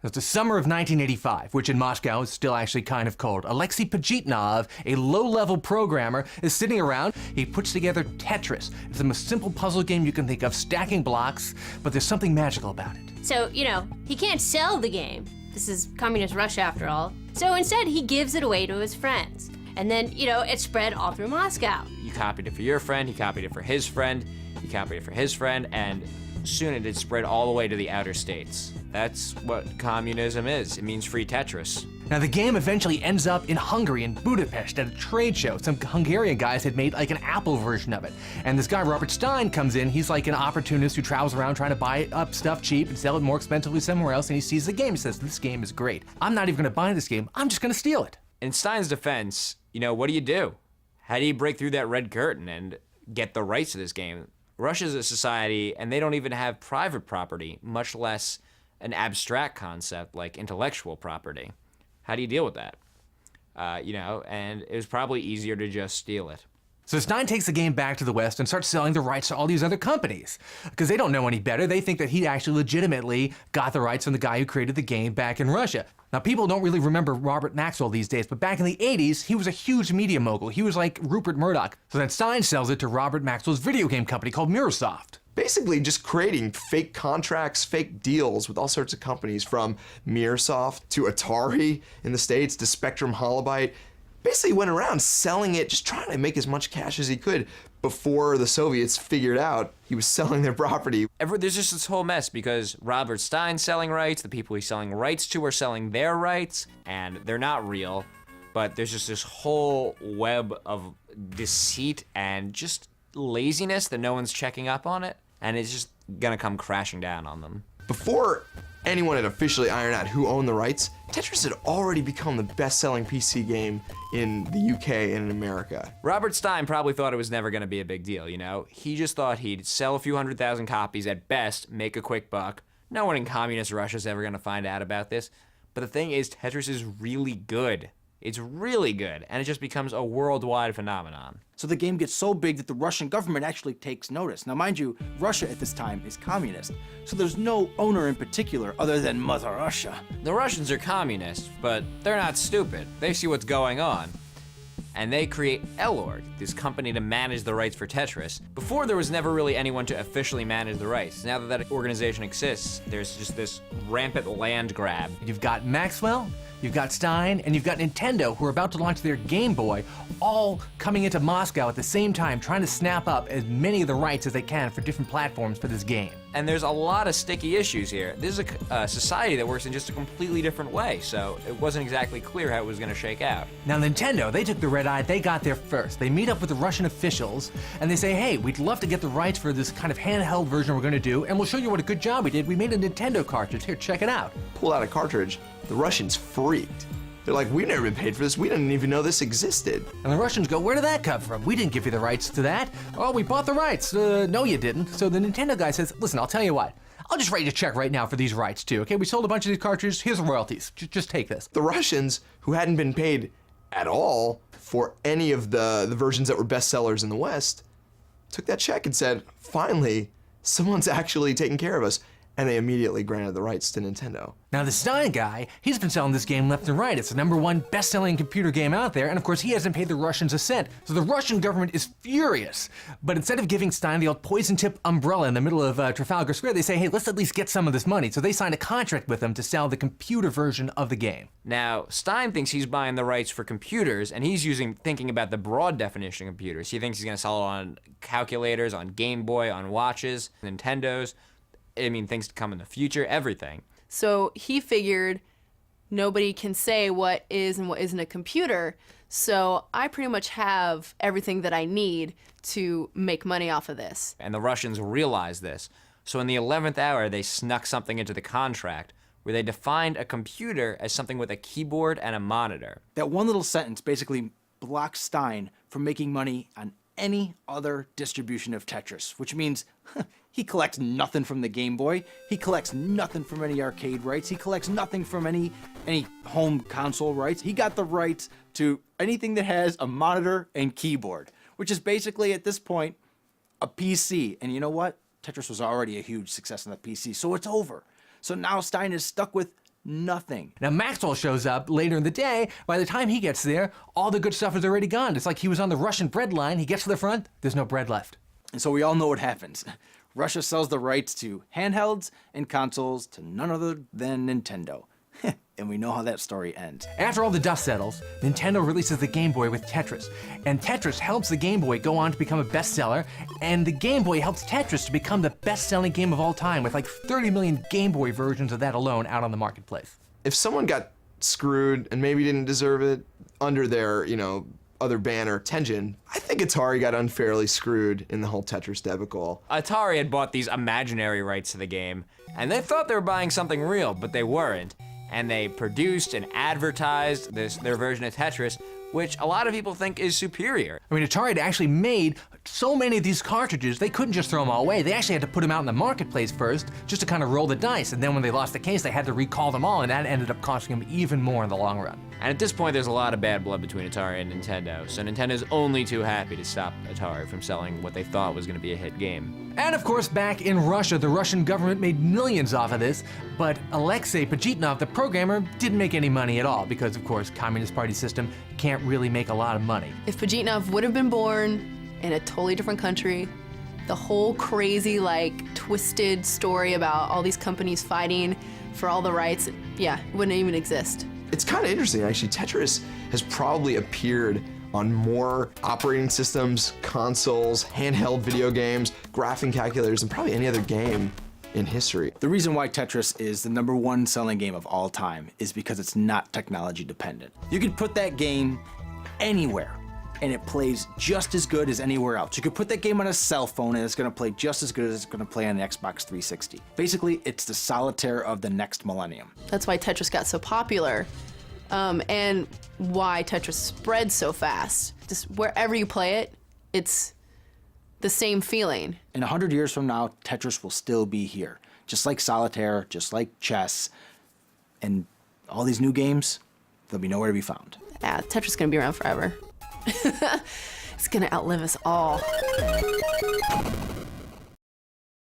It's the summer of 1985, which in Moscow is still actually kind of cold. Alexei Pajitnov, a low-level programmer, is sitting around. He puts together Tetris. It's the most simple puzzle game you can think of, stacking blocks, but there's something magical about it. So, he can't sell the game. This is communist Russia after all. So instead, he gives it away to his friends. And then, it's spread all through Moscow. You copied it for your friend, he copied it for his friend, he copied it for his friend, and soon it had spread all the way to the outer states. That's what communism is. It means free Tetris. Now, the game eventually ends up in Hungary, in Budapest, at a trade show. Some Hungarian guys had made like an Apple version of it. And this guy, Robert Stein, comes in. He's like an opportunist who travels around trying to buy up stuff cheap and sell it more expensively somewhere else. And he sees the game. He says, this game is great. I'm not even going to buy this game. I'm just going to steal it. In Stein's defense, what do you do? How do you break through that red curtain and get the rights to this game? Russia's a society, and they don't even have private property, much less an abstract concept like intellectual property. How do you deal with that? And it was probably easier to just steal it. So Stein takes the game back to the West and starts selling the rights to all these other companies. Because they don't know any better. They think that he actually legitimately got the rights from the guy who created the game back in Russia. Now, people don't really remember Robert Maxwell these days, but back in the 80s, he was a huge media mogul. He was like Rupert Murdoch. So then Stein sells it to Robert Maxwell's video game company called Mirrorsoft. Basically just creating fake contracts, fake deals with all sorts of companies, from Mirrorsoft to Atari in the States to Spectrum Holobyte. Basically went around selling it, just trying to make as much cash as he could before the Soviets figured out he was selling their property. There's just this whole mess because Robert Stein's selling rights, the people he's selling rights to are selling their rights, and they're not real. But there's just this whole web of deceit and just laziness that no one's checking up on it, and it's just gonna come crashing down on them. Before anyone had officially ironed out who owned the rights, Tetris had already become the best-selling PC game in the UK and in America. Robert Stein probably thought it was never gonna be a big deal, He just thought he'd sell a few 100,000 copies at best, make a quick buck. No one in communist Russia's ever gonna find out about this. But the thing is, Tetris is really good. It's really good, and it just becomes a worldwide phenomenon. So the game gets so big that the Russian government actually takes notice. Now, mind you, Russia at this time is communist, so there's no owner in particular other than Mother Russia. The Russians are communists, but they're not stupid. They see what's going on. And they create Elord, this company to manage the rights for Tetris. Before, there was never really anyone to officially manage the rights. Now that that organization exists, there's just this rampant land grab. You've got Maxwell, you've got Stein, and you've got Nintendo, who are about to launch their Game Boy, all coming into Moscow at the same time, trying to snap up as many of the rights as they can for different platforms for this game. And there's a lot of sticky issues here. This is a society that works in just a completely different way, so it wasn't exactly clear how it was going to shake out. Now, Nintendo, they took the red eye, they got there first. They meet up with the Russian officials, and they say, hey, we'd love to get the rights for this kind of handheld version we're going to do, and we'll show you what a good job we did. We made a Nintendo cartridge. Here, check it out. Pull out a cartridge. The Russians freaked. They're like, we've never been paid for this. We didn't even know this existed. And the Russians go, where did that come from? We didn't give you the rights to that. Oh, we bought the rights. No, you didn't. So the Nintendo guy says, listen, I'll tell you what. I'll just write you a check right now for these rights too, okay? We sold a bunch of these cartridges. Here's the royalties. Just take this. The Russians, who hadn't been paid at all for any of the versions that were bestsellers in the West, took that check and said, finally, someone's actually taking care of us. And they immediately granted the rights to Nintendo. Now the Stein guy, he's been selling this game left and right. It's the #1 best-selling computer game out there, and of course he hasn't paid the Russians a cent. So the Russian government is furious. But instead of giving Stein the old poison-tip umbrella in the middle of Trafalgar Square, they say, hey, let's at least get some of this money. So they signed a contract with him to sell the computer version of the game. Now, Stein thinks he's buying the rights for computers, and he's thinking about the broad definition of computers. He thinks he's gonna sell it on calculators, on Game Boy, on watches, Nintendos. Things to come in the future, everything. So he figured nobody can say what is and what isn't a computer, so I pretty much have everything that I need to make money off of this. And the Russians realize this. So in the 11th hour, they snuck something into the contract where they defined a computer as something with a keyboard and a monitor. That one little sentence basically blocks Stein from making money on any other distribution of Tetris, which means he collects nothing from the Game Boy, he collects nothing from any arcade rights, he collects nothing from any home console rights. He got the rights to anything that has a monitor and keyboard, which is basically at this point a PC. And you know what? Tetris was already a huge success on the PC, so it's over. So now Stein is stuck with nothing. Now Maxwell shows up later in the day. By the time he gets there, all the good stuff is already gone. It's like he was on the Russian bread line. He gets to the front, there's no bread left. And so we all know what happens. Russia sells the rights to handhelds and consoles to none other than Nintendo. And we know how that story ends. After all the dust settles, Nintendo releases the Game Boy with Tetris. And Tetris helps the Game Boy go on to become a bestseller, and the Game Boy helps Tetris to become the best-selling game of all time, with like 30 million Game Boy versions of that alone out on the marketplace. If someone got screwed and maybe didn't deserve it under their, other banner, Tengen, I think Atari got unfairly screwed in the whole Tetris debacle. Atari had bought these imaginary rights to the game, and they thought they were buying something real, but they weren't. And they produced and advertised their version of Tetris, which a lot of people think is superior. I mean, Atari had actually made so many of these cartridges, they couldn't just throw them all away. They actually had to put them out in the marketplace first, just to kind of roll the dice. And then when they lost the case, they had to recall them all, and that ended up costing them even more in the long run. And at this point, there's a lot of bad blood between Atari and Nintendo, so Nintendo's only too happy to stop Atari from selling what they thought was going to be a hit game. And of course, back in Russia, the Russian government made millions off of this, but Alexei Pajitnov, the programmer, didn't make any money at all, because of course, Communist Party system can't really make a lot of money. If Pajitnov would have been born in a totally different country, the whole crazy, twisted story about all these companies fighting for all the rights, it wouldn't even exist. It's kind of interesting, actually. Tetris has probably appeared on more operating systems, consoles, handheld video games, graphing calculators, than probably any other game in history. The reason why Tetris is the #1 selling game of all time is because it's not technology dependent. You could put that game anywhere and it plays just as good as anywhere else. You could put that game on a cell phone and it's gonna play just as good as it's gonna play on an Xbox 360. Basically, it's the solitaire of the next millennium. That's why Tetris got so popular, and why Tetris spread so fast. Just wherever you play it, it's the same feeling. In 100 years from now, Tetris will still be here. Just like solitaire, just like chess, and all these new games, they'll be nowhere to be found. Yeah, Tetris is gonna be around forever. It's gonna outlive us all.